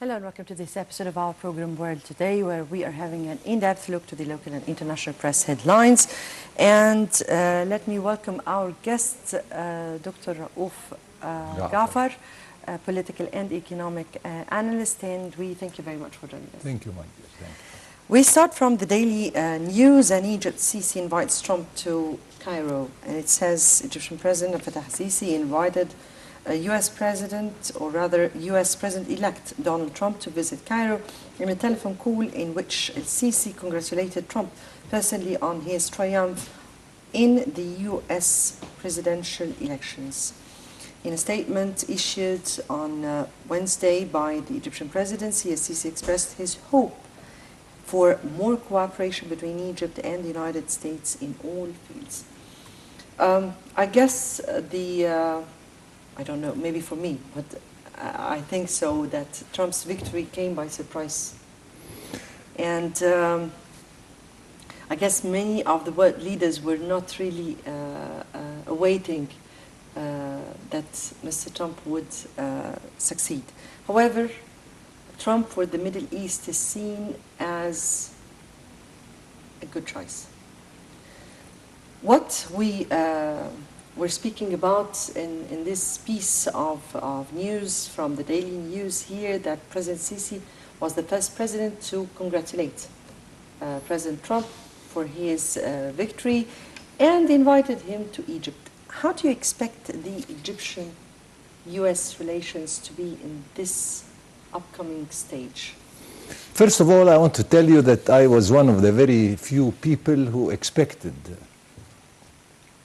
Hello and welcome to this episode of our program World Today, where we are having an in-depth look to the local and international press headlines. And let me welcome our guest, Dr. Raouf Gaafar, political and economic analyst, and we thank you very much for joining us. Thank you, my dear. Thank you. We start from the daily news, and Egypt Sisi invites Trump to Cairo, and it says Egyptian President Fattah Sisi invited U.S. President, or rather U.S. President-elect Donald Trump to visit Cairo in a telephone call in which Sisi congratulated Trump personally on his triumph in the U.S. presidential elections. In a statement issued on Wednesday by the Egyptian presidency, Sisi expressed his hope for more cooperation between Egypt and the United States in all fields. I guess I don't know, maybe for me, but I think so, that Trump's victory came by surprise. And I guess many of the world leaders were not really awaiting that Mr. Trump would succeed. However, Trump for the Middle East is seen as a good choice. What we're speaking about in this piece of news from the Daily News here, that President Sisi was the first president to congratulate President Trump for his victory and invited him to Egypt. How do you expect the Egyptian-US relations to be in this upcoming stage? First of all, I want to tell you that I was one of the very few people who expected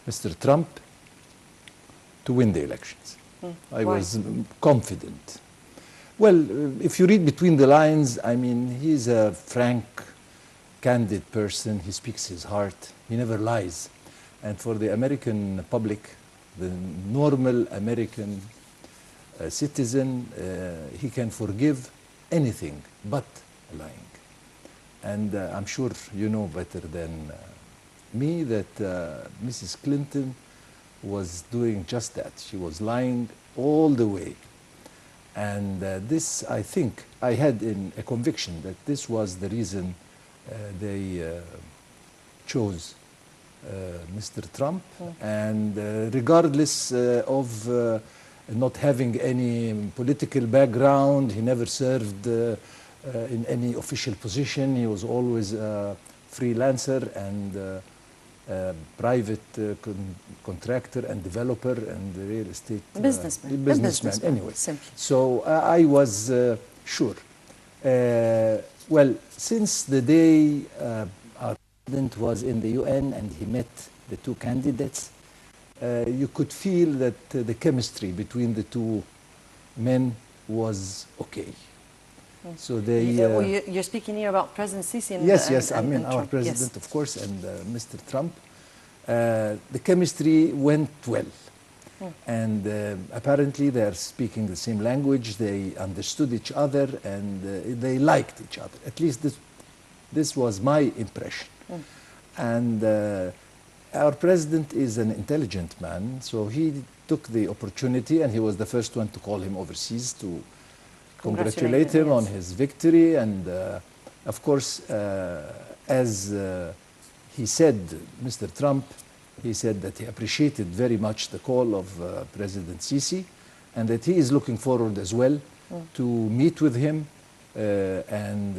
Mr. Trump to win the elections. I was confident. Well, if you read between the lines, I mean, he's a frank, candid person. He speaks his heart. He never lies. And for the American public, the normal American citizen, he can forgive anything but lying. And I'm sure you know better than me that Mrs. Clinton was doing just that. She was lying all the way. And this, I think, I had a conviction that this was the reason they chose Mr. Trump. And regardless of not having any political background, he never served in any official position. He was always a freelancer and private contractor and developer and real estate businessman anyway. Simply. So I was sure. Well, since the day our president was in the UN and he met the two candidates, you could feel that the chemistry between the two men was okay. So they. You're speaking here about President Sisi and yes, I mean our president, of course, and Mr. Trump. The chemistry went well, and apparently they are speaking the same language. They understood each other, and they liked each other. At least this was my impression. And our president is an intelligent man, so he took the opportunity, and he was the first one to call him overseas to congratulate him on his victory. And of course, as he said, Mr. Trump, he said that he appreciated very much the call of President Sisi, and that he is looking forward as well to meet with him, and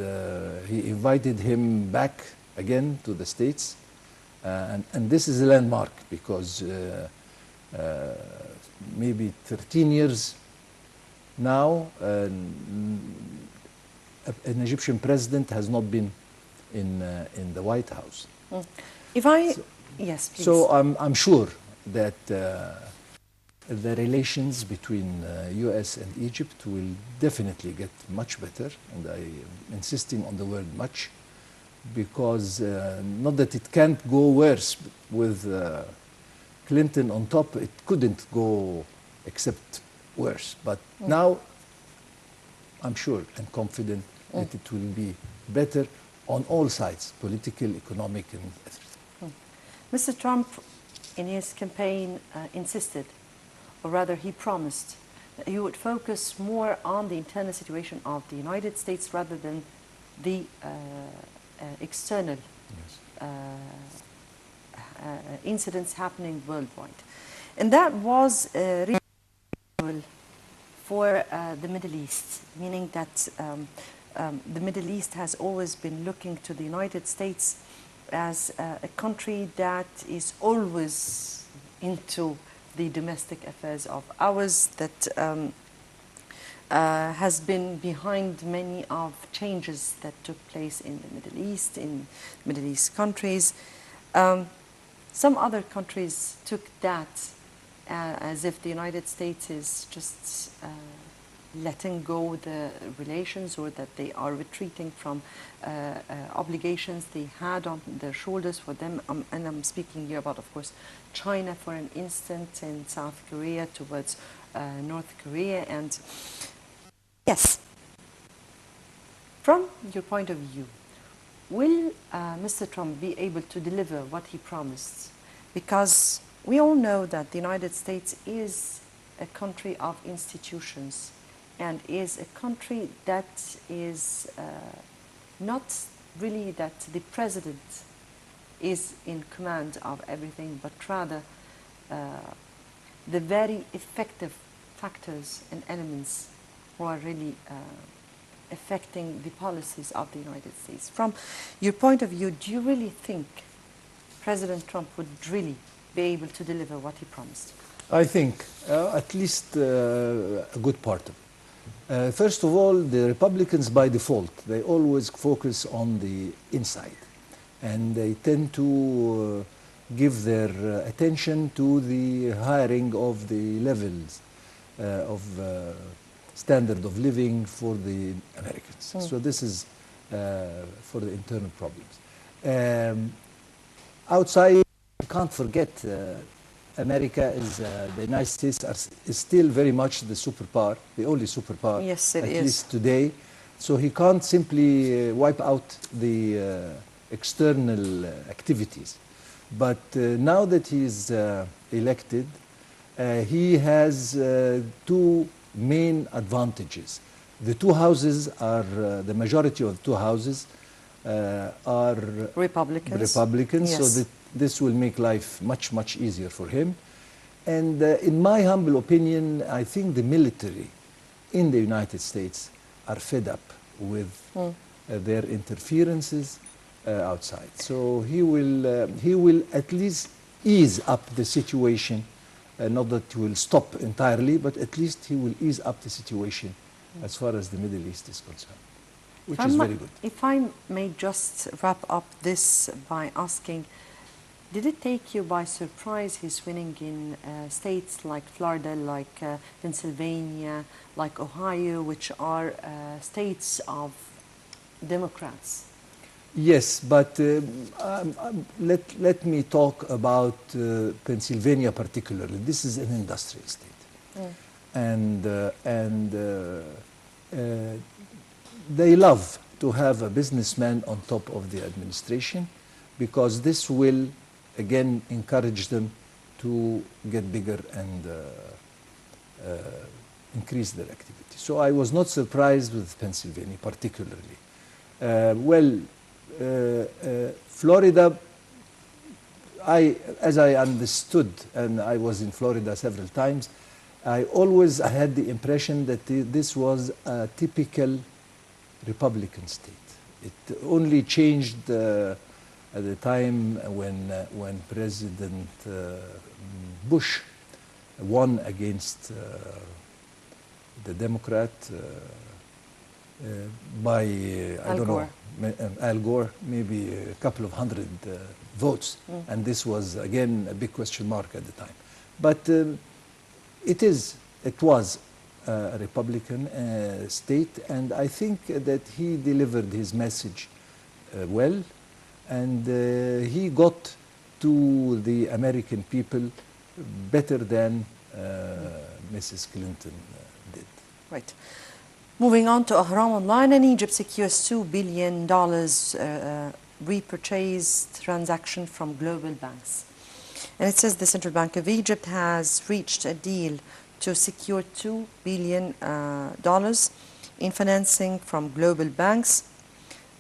he invited him back again to the States. And this is a landmark because maybe 13 years now, an Egyptian president has not been in the White House. Yes, please. So I'm sure that the relations between U.S. and Egypt will definitely get much better, and I'm insisting on the word much, because not that it can't go worse with Clinton on top, it couldn't go except worse. But now I'm sure and confident that it will be better on all sides, political, economic, and everything. Mr. Trump, in his campaign, insisted, or rather he promised, he would focus more on the internal situation of the United States rather than the external incidents happening worldwide. And that was really for the Middle East, meaning that the Middle East has always been looking to the United States as a country that is always into the domestic affairs of ours, that has been behind many of changes that took place in the Middle East, in Middle East countries. Some other countries took that as if the United States is just letting go the relations, or that they are retreating from obligations they had on their shoulders for them. And I'm speaking here about, of course, China, for an instance, and South Korea towards North Korea. And yes, from your point of view, will Mr. Trump be able to deliver what he promised? Because we all know that the United States is a country of institutions, and is a country that is not really that the president is in command of everything, but rather the very effective factors and elements who are really affecting the policies of the United States. From your point of view, do you really think President Trump would really be able to deliver what he promised? I think at least a good part of it. First of all, the Republicans, by default, they always focus on the inside, and they tend to give their attention to the hiring of the levels of standard of living for the Americans. So this is for the internal problems. Outside, you can't forget America is, the United States is still very much the superpower, the only superpower, yes, it at is. least today. So he can't simply wipe out the external activities. But now that he's elected, he has two main advantages. The two houses are, the majority of the two houses are Republicans, yes. so that this will make life much, much easier for him. And in my humble opinion, I think the military in the United States are fed up with their interferences outside. So he will at least ease up the situation, not that he will stop entirely, but at least he will ease up the situation as far as the Middle East is concerned, which is very good. If I may just wrap up this by asking, did it take you by surprise his winning in states like Florida, like Pennsylvania, like Ohio, which are states of Democrats? Yes, but let me talk about Pennsylvania particularly. This is an industrial state. And they love to have a businessman on top of the administration, because this will again encourage them to get bigger and increase their activity. So I was not surprised with Pennsylvania particularly. Florida, as I understood, and I was in Florida several times, I had the impression that this was a typical Republican state. It only changed at the time when President Bush won against the Democrat by, I don't know, Al Gore, maybe a couple of hundred votes. And this was, again, a big question mark at the time. But it was a Republican state, and I think that he delivered his message well, and he got to the American people better than Mrs. Clinton did. Right. Moving on to Ahram Online, and Egypt secures $2 billion repurchase transaction from global banks. And it says the Central Bank of Egypt has reached a deal to secure $2 billion in financing from global banks.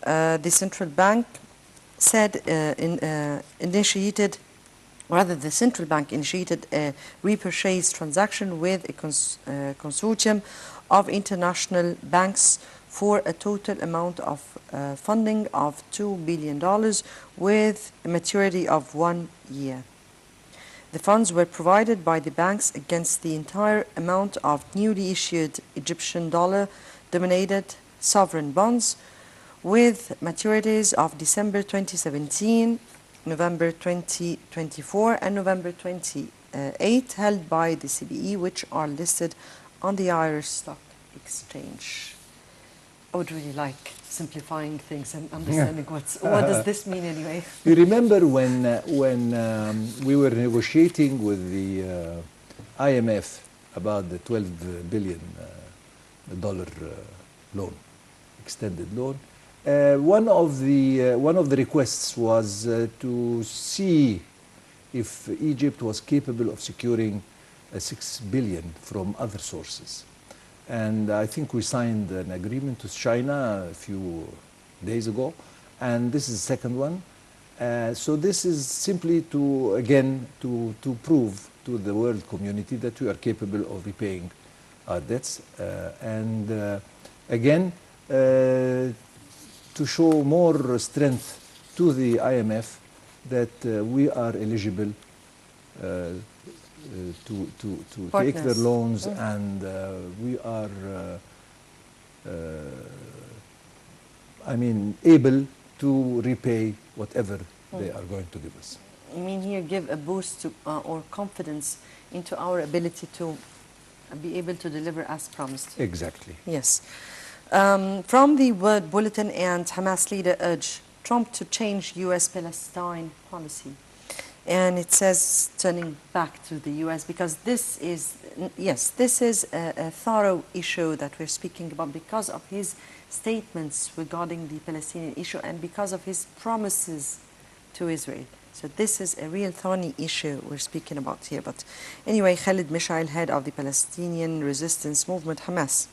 The central bank said the central bank initiated a repurchase transaction with a consortium of international banks for a total amount of funding of $2 billion with a maturity of 1 year. The funds were provided by the banks against the entire amount of newly issued Egyptian dollar-denominated sovereign bonds with maturities of December 2017, November 2024, and November 28, held by the CBE, which are listed on the Irish Stock Exchange. I would really like simplifying things and understanding what does this mean anyway. You remember when we were negotiating with the IMF about the $12 billion loan, extended loan. One of the requests was to see if Egypt was capable of securing $6 billion from other sources. And I think we signed an agreement with China a few days ago, and this is the second one. So this is simply to, again, to prove to the world community that we are capable of repaying our debts, and again, to show more strength to the IMF that we are eligible to take their loans, and we are, I mean, able to repay whatever they are going to give us. You mean here give a boost to, or confidence into our ability to be able to deliver as promised? Exactly. Yes. From the World Bulletin, and Hamas leader urged Trump to change U.S.-Palestine policy. And it says, turning back to the U.S., because this is, yes, this is a thorough issue that we're speaking about because of his statements regarding the Palestinian issue and because of his promises to Israel. So this is a real thorny issue we're speaking about here. But anyway, Khalid Mishael, head of the Palestinian resistance movement Hamas,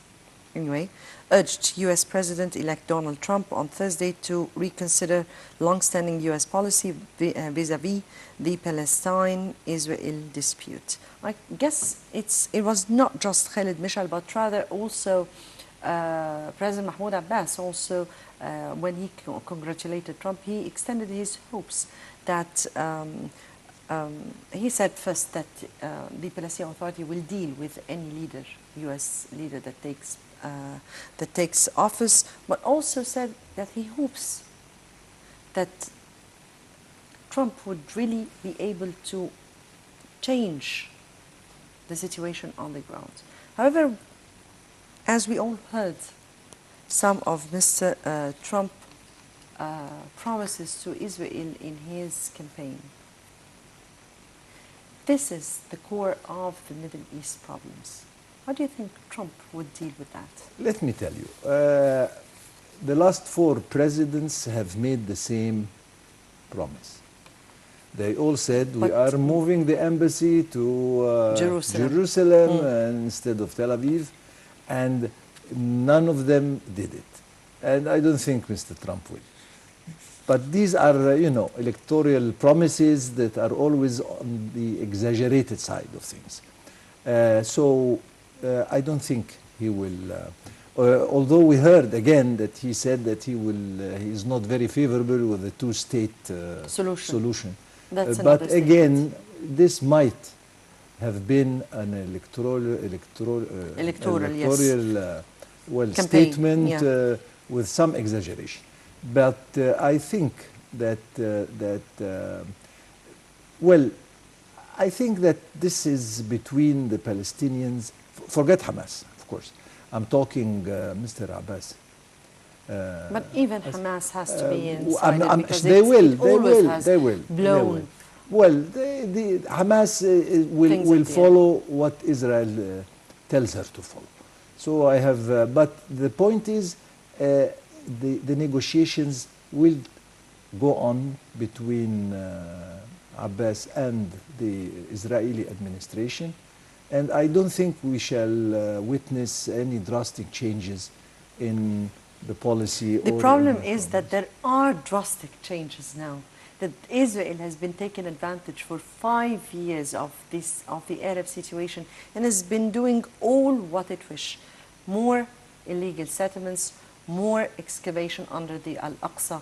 anyway, urged U.S. President-elect Donald Trump on Thursday to reconsider long-standing U.S. policy vis-a-vis the Palestine-Israel dispute. I guess it was not just Khalid Mishael, but rather also President Mahmoud Abbas, also when he congratulated Trump, he extended his hopes that he said first that the Palestinian Authority will deal with any leader, U.S. leader that takes office, but also said that he hopes that Trump would really be able to change the situation on the ground. However, as we all heard, some of Mr. Trump's promises to Israel in his campaign. This is the core of the Middle East problems. How do you think Trump would deal with that? Let me tell you, the last 4 presidents have made the same promise. They all said, we are moving the embassy to Jerusalem instead of Tel Aviv, and none of them did it. And I don't think Mr. Trump will. But these are, you know, electoral promises that are always on the exaggerated side of things. So I don't think he will, although we heard again that he said that he is not very favorable with the two-state solution. But again, this might have been an electoral statement with some exaggeration. But I think that, well, I think that this is between the Palestinians. Forget Hamas, of course. I'm talking Mr. Abbas. But even Hamas has to be inside because they will. Blown. Well, Hamas will follow what Israel tells her to follow. So I have, but the point is, the negotiations will go on between Abbas and the Israeli administration. And I don't think we shall witness any drastic changes in the policy. The or problem in the is that there are drastic changes now. That Israel has been taking advantage for 5 years of the Arab situation and has been doing all what it wished. More illegal settlements, more excavation under the Al-Aqsa